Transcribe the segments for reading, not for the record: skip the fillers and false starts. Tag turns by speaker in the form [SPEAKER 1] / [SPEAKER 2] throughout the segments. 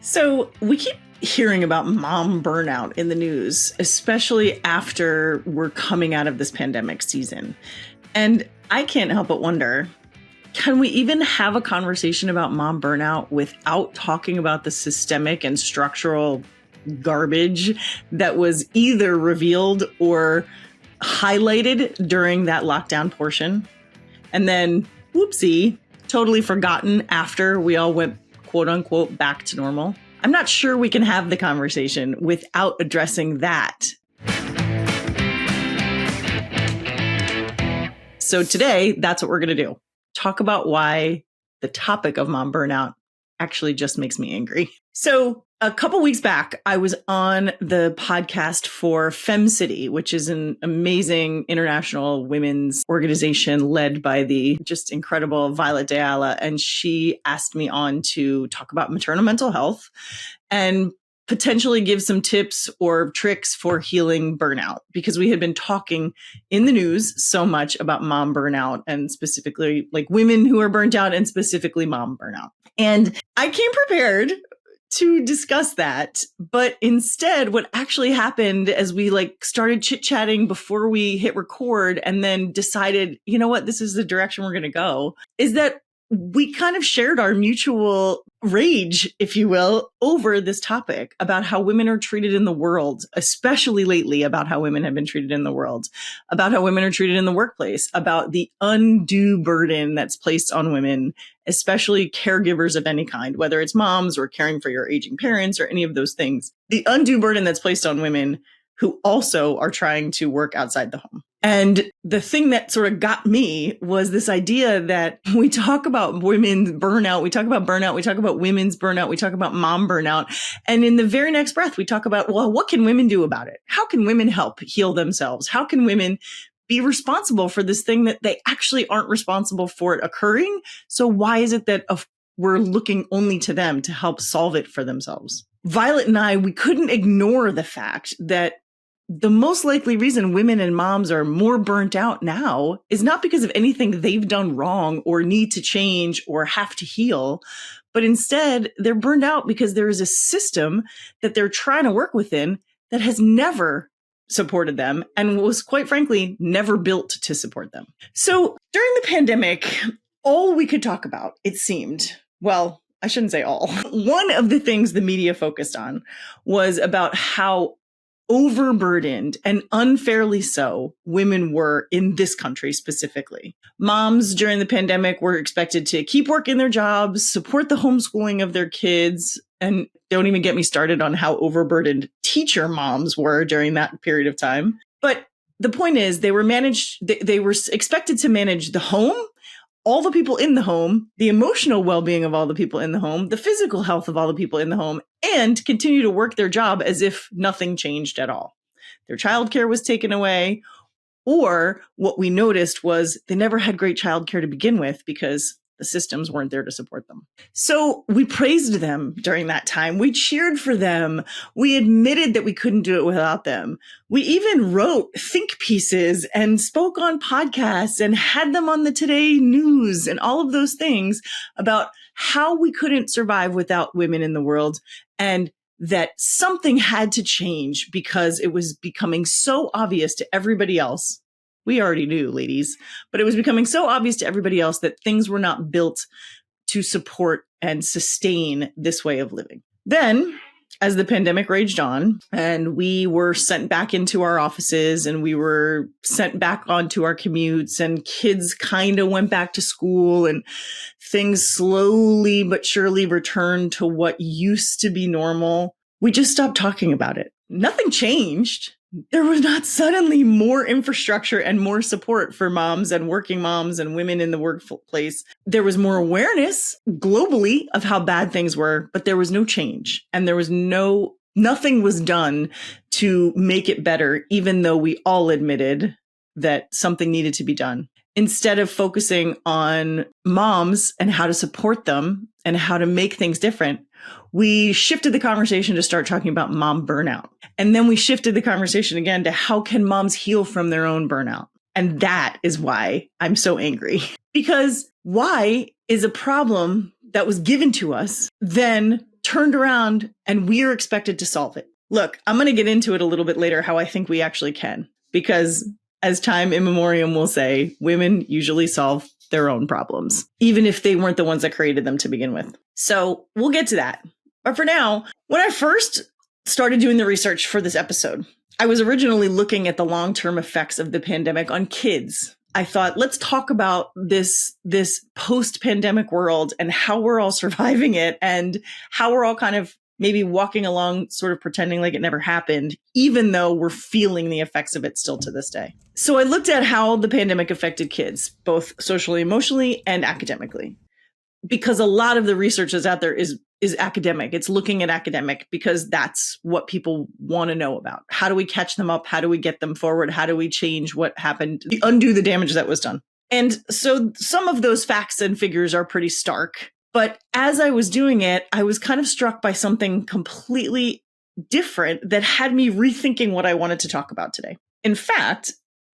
[SPEAKER 1] So we keep hearing about mom burnout in the news, especially after we're coming out of this pandemic season. And I can't help but wonder, can we even have a conversation about mom burnout without talking about the systemic and structural garbage that was either revealed or highlighted during that lockdown portion? And then, whoopsie, totally forgotten after we all went quote unquote back to normal. I'm not sure we can have the conversation without addressing that. So today, that's what we're going to do. Talk about why the topic of mom burnout actually just makes me angry. So a couple weeks back, I was on the podcast for FemCity, which is an amazing international women's organization led by the just incredible Violet Deala. And she asked me on to talk about maternal mental health and potentially give some tips or tricks for healing burnout, because we had been talking in the news so much about mom burnout and specifically like women who are burnt out and specifically mom burnout. And I came prepared to discuss that. But instead, what actually happened as we started chit-chatting before we hit record and then decided, you know what, this is the direction we're going to go, is that we kind of shared our mutual rage, if you will, over this topic about how women are treated in the world, especially lately, about how women have been treated in the world, about how women are treated in the workplace, about the undue burden that's placed on women, especially caregivers of any kind, whether it's moms or caring for your aging parents or any of those things. The undue burden that's placed on women who also are trying to work outside the home. And the thing that sort of got me was this idea that we talk about women's burnout, we talk about burnout, we talk about women's burnout, we talk about mom burnout. And in the very next breath, we talk about, well, what can women do about it? How can women help heal themselves? How can women be responsible for this thing that they actually aren't responsible for it occurring? So why is it that we're looking only to them to help solve it for themselves? Violet and I, we couldn't ignore the fact that the most likely reason women and moms are more burnt out now is not because of anything they've done wrong or need to change or have to heal, but instead they're burned out because there is a system that they're trying to work within that has never supported them and was, quite frankly, never built to support them. So during the pandemic, all we could talk about, it seemed, well, I shouldn't say all. One of the things the media focused on was about how overburdened and unfairly so women were in this country specifically. Moms during the pandemic were expected to keep working their jobs, support the homeschooling of their kids, and don't even get me started on how overburdened teacher moms were during that period of time. But the point is, they were expected to manage the home, all the people in the home, the emotional well-being of all the people in the home, the physical health of all the people in the home, and continue to work their job as if nothing changed at all. Their childcare was taken away, or what we noticed was they never had great childcare to begin with because the systems weren't there to support them. So we praised them during that time. We cheered for them. We admitted that we couldn't do it without them. We even wrote think pieces and spoke on podcasts and had them on the Today News and all of those things about how we couldn't survive without women in the world and that something had to change because it was becoming so obvious to everybody else. We already knew, ladies, but it was becoming so obvious to everybody else that things were not built to support and sustain this way of living. Then, as the pandemic raged on and we were sent back into our offices and we were sent back onto our commutes and kids kind of went back to school and things slowly but surely returned to what used to be normal, we just stopped talking about it. Nothing changed. There was not suddenly more infrastructure and more support for moms and working moms and women in the workplace. There was more awareness globally of how bad things were, but there was no change. And there was nothing was done to make it better, even though we all admitted that something needed to be done. Instead of focusing on moms and how to support them and how to make things different, we shifted the conversation to start talking about mom burnout. And then we shifted the conversation again to how can moms heal from their own burnout? And that is why I'm so angry. Because why is a problem that was given to us then turned around and we are expected to solve it. Look, I'm going to get into it a little bit later, how I think we actually can, because as time immemorial will say, women usually solve their own problems, even if they weren't the ones that created them to begin with. So we'll get to that. But for now, when I first started doing the research for this episode, I was originally looking at the long-term effects of the pandemic on kids. I thought, let's talk about this post-pandemic world and how we're all surviving it and how we're all kind of maybe walking along, sort of pretending like it never happened, even though we're feeling the effects of it still to this day. So I looked at how the pandemic affected kids, both socially, emotionally, and academically, because a lot of the research that's out there is academic. It's looking at academic because that's what people want to know about. How do we catch them up? How do we get them forward? How do we change what happened, undo the damage that was done? And so some of those facts and figures are pretty stark. But as I was doing it, I was kind of struck by something completely different that had me rethinking what I wanted to talk about today. In fact,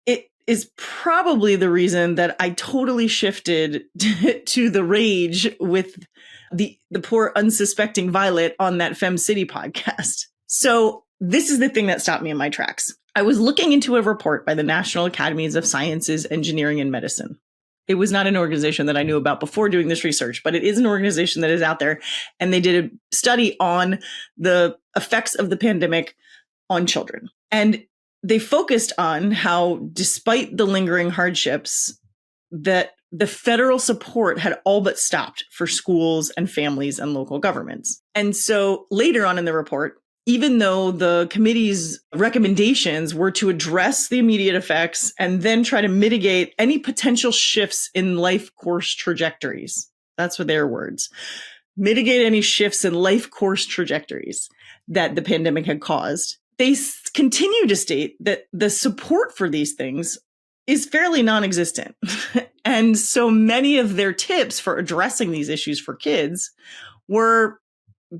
[SPEAKER 1] it is probably the reason that I totally shifted to the rage with the poor unsuspecting Violet on that Fem City podcast. So this is the thing that stopped me in my tracks. I was looking into a report by the National Academies of Sciences, Engineering, and Medicine. It was not an organization that I knew about before doing this research, but it is an organization that is out there. And they did a study on the effects of the pandemic on children. And they focused on how, despite the lingering hardships, that the federal support had all but stopped for schools and families and local governments. And so later on in the report, even though the committee's recommendations were to address the immediate effects and then try to mitigate any potential shifts in life course trajectories, that's what their words, mitigate any shifts in life course trajectories that the pandemic had caused, they continue to state that the support for these things is fairly non-existent. And so many of their tips for addressing these issues for kids were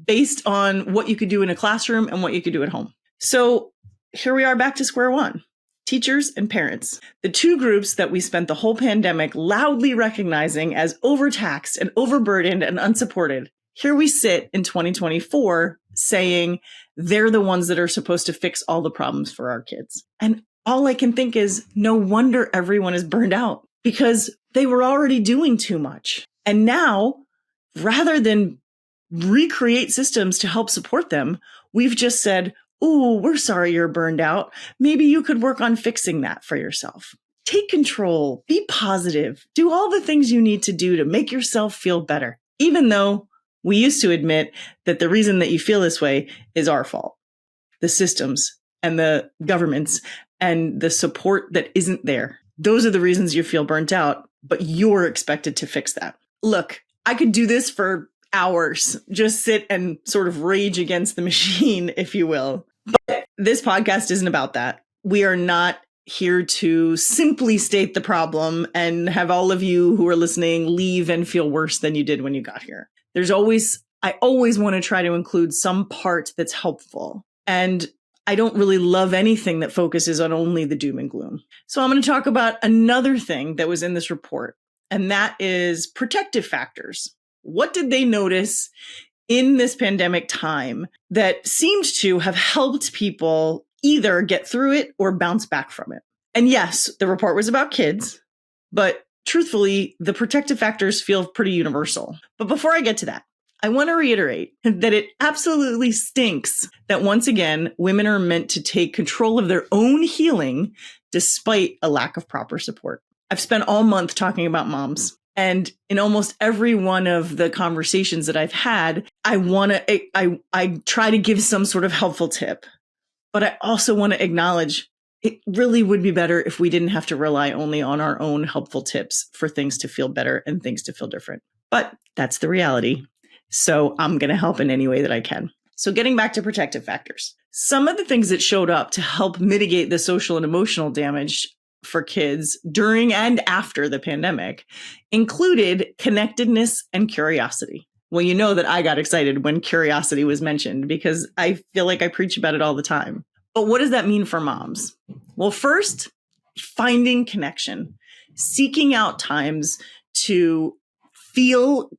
[SPEAKER 1] based on what you could do in a classroom and what you could do at home. So here we are back to square one. Teachers and parents, the two groups that we spent the whole pandemic loudly recognizing as overtaxed and overburdened and unsupported. Here we sit in 2024 saying they're the ones that are supposed to fix all the problems for our kids. And all I can think is no wonder everyone is burned out, because they were already doing too much. And now, rather than recreate systems to help support them, we've just said, "Oh, we're sorry you're burned out. Maybe you could work on fixing that for yourself. Take control, be positive, do all the things you need to do to make yourself feel better." Even though we used to admit that the reason that you feel this way is our fault. The systems and the governments and the support that isn't there. Those are the reasons you feel burnt out, but you're expected to fix that. Look, I could do this for hours, just sit and sort of rage against the machine, if you will. But this podcast isn't about that. We are not here to simply state the problem and have all of you who are listening leave and feel worse than you did when you got here. I always want to try to include some part that's helpful. And I don't really love anything that focuses on only the doom and gloom. So I'm going to talk about another thing that was in this report, and that is protective factors. What did they notice in this pandemic time that seemed to have helped people either get through it or bounce back from it? And yes, the report was about kids, but truthfully, the protective factors feel pretty universal. But before I get to that, I want to reiterate that it absolutely stinks that once again, women are meant to take control of their own healing despite a lack of proper support. I've spent all month talking about moms. And in almost every one of the conversations that I've had, I try to give some sort of helpful tip. But I also want to acknowledge it really would be better if we didn't have to rely only on our own helpful tips for things to feel better and things to feel different. But that's the reality. So I'm going to help in any way that I can. So getting back to protective factors, some of the things that showed up to help mitigate the social and emotional damage for kids during and after the pandemic included connectedness and curiosity. Well, you know that I got excited when curiosity was mentioned because I feel like I preach about it all the time. But what does that mean for moms? Well, first, finding connection, seeking out times to feel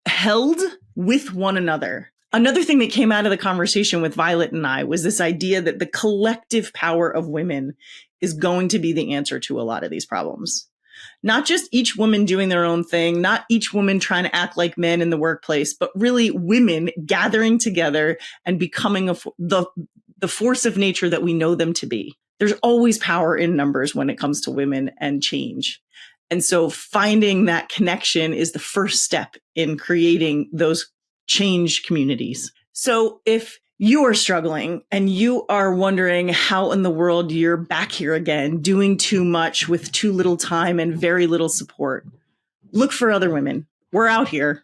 [SPEAKER 1] held with one another. Another thing that came out of the conversation with Violet and I was this idea that the collective power of women is going to be the answer to a lot of these problems. Not just each woman doing their own thing, not each woman trying to act like men in the workplace, but really women gathering together and becoming the force of nature that we know them to be. There's always power in numbers when it comes to women and change. And so finding that connection is the first step in creating those change communities. So if you are struggling and you are wondering how in the world you're back here again, doing too much with too little time and very little support, look for other women. We're out here.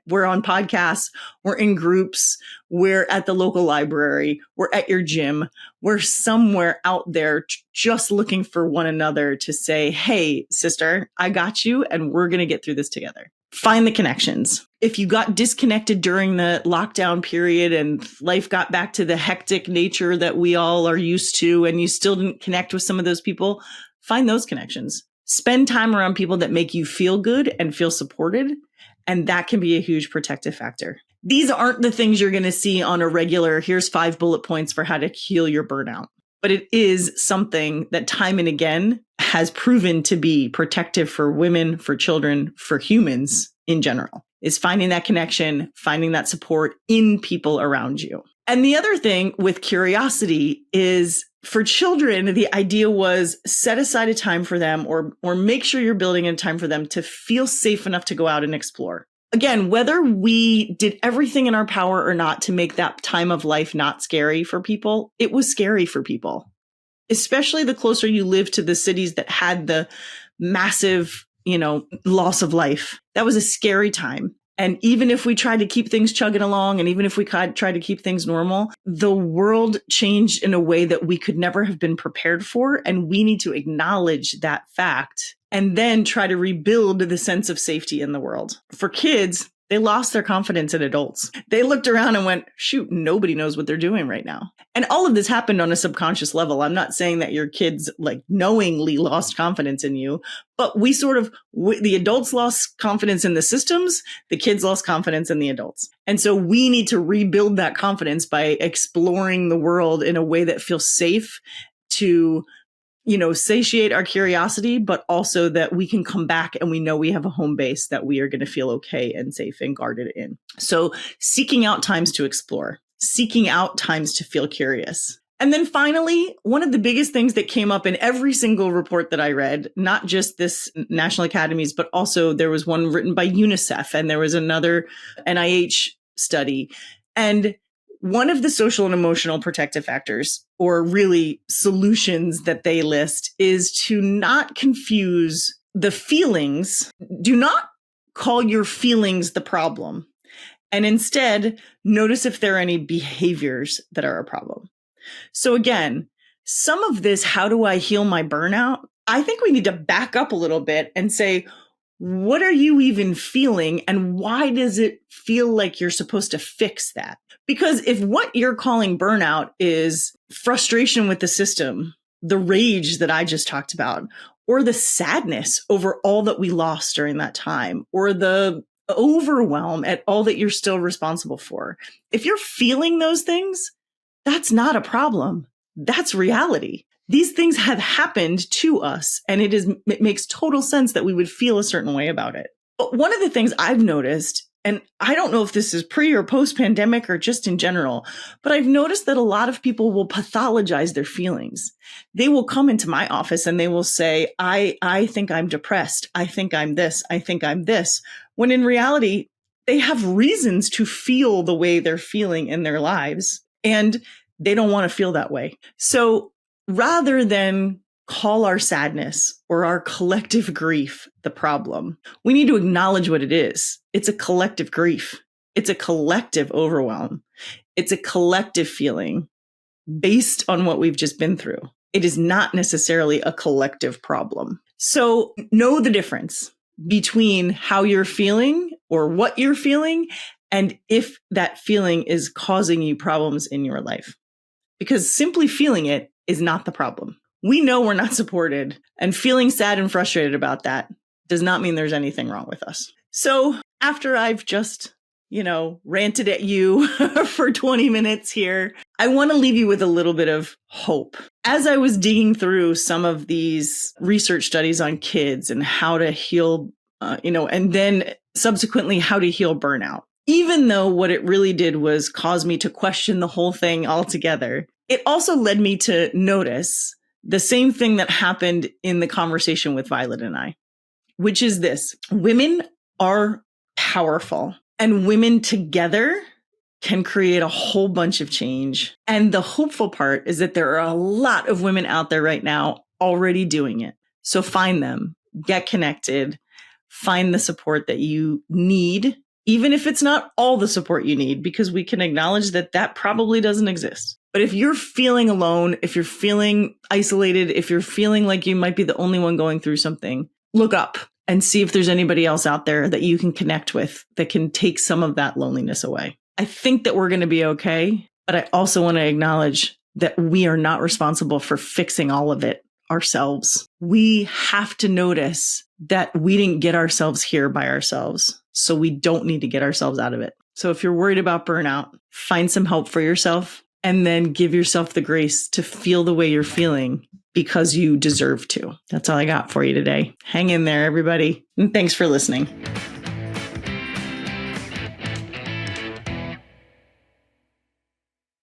[SPEAKER 1] We're on podcasts. We're in groups. We're at the local library. We're at your gym. We're somewhere out there just looking for one another to say, hey, sister, I got you, and we're going to get through this together. Find the connections. If you got disconnected during the lockdown period and life got back to the hectic nature that we all are used to, and you still didn't connect with some of those people, find those connections. Spend time around people that make you feel good and feel supported. And that can be a huge protective factor. These aren't the things you're going to see on a regular, here's 5 bullet points for how to heal your burnout. But it is something that time and again has proven to be protective for women, for children, for humans in general, is finding that connection, finding that support in people around you. And the other thing with curiosity is for children, the idea was set aside a time for them or make sure you're building in time for them to feel safe enough to go out and explore. Again, whether we did everything in our power or not to make that time of life not scary for people, it was scary for people, especially the closer you live to the cities that had the massive, loss of life. That was a scary time. And even if we tried to keep things chugging along, and even if we tried to keep things normal, the world changed in a way that we could never have been prepared for. And we need to acknowledge that fact and then try to rebuild the sense of safety in the world. For kids, they lost their confidence in adults. They looked around and went, shoot, nobody knows what they're doing right now. And all of this happened on a subconscious level. I'm not saying that your kids knowingly lost confidence in you, but the adults lost confidence in the systems. The kids lost confidence in the adults. And so we need to rebuild that confidence by exploring the world in a way that feels safe to satiate our curiosity, but also that we can come back and we know we have a home base that we are going to feel okay and safe and guarded in. So seeking out times to explore, seeking out times to feel curious. And then finally, one of the biggest things that came up in every single report that I read, not just this National Academies, but also there was one written by UNICEF and there was another NIH study. And one of the social and emotional protective factors, or really solutions that they list, is to not confuse the feelings. Do not call your feelings the problem. And instead, notice if there are any behaviors that are a problem. So again, some of this, how do I heal my burnout? I think we need to back up a little bit and say, what are you even feeling? And why does it feel like you're supposed to fix that? Because if what you're calling burnout is frustration with the system, the rage that I just talked about, or the sadness over all that we lost during that time, or the overwhelm at all that you're still responsible for, if you're feeling those things, that's not a problem. That's reality. These things have happened to us, and it makes total sense that we would feel a certain way about it. But one of the things I've noticed, and I don't know if this is pre or post pandemic or just in general, but I've noticed that a lot of people will pathologize their feelings. They will come into my office and they will say, I think I'm depressed. I think I'm this. I think I'm this. When in reality, they have reasons to feel the way they're feeling in their lives, and they don't want to feel that way. So rather than call our sadness or our collective grief the problem, we need to acknowledge what it is. It's a collective grief. It's a collective overwhelm. It's a collective feeling based on what we've just been through. It is not necessarily a collective problem. So know the difference between how you're feeling or what you're feeling and if that feeling is causing you problems in your life. Because simply feeling it is not the problem. We know we're not supported, and feeling sad and frustrated about that does not mean there's anything wrong with us. So after I've just ranted at you for 20 minutes here. I want to leave you with a little bit of hope. As I was digging through some of these research studies on kids and how to heal, and then subsequently how to heal burnout, even though what it really did was cause me to question the whole thing altogether, it also led me to notice the same thing that happened in the conversation with Violet and I, which is this: women are powerful, and women together can create a whole bunch of change. And the hopeful part is that there are a lot of women out there right now already doing it. So find them, get connected, find the support that you need, even if it's not all the support you need, because we can acknowledge that that probably doesn't exist. But if you're feeling alone, if you're feeling isolated, if you're feeling like you might be the only one going through something, look up and see if there's anybody else out there that you can connect with that can take some of that loneliness away. I think that we're going to be okay, but I also want to acknowledge that we are not responsible for fixing all of it ourselves. We have to notice that we didn't get ourselves here by ourselves, so we don't need to get ourselves out of it. So if you're worried about burnout, find some help for yourself and then give yourself the grace to feel the way you're feeling, because you deserve to. That's all I got for you today. Hang in there, everybody. And thanks for listening.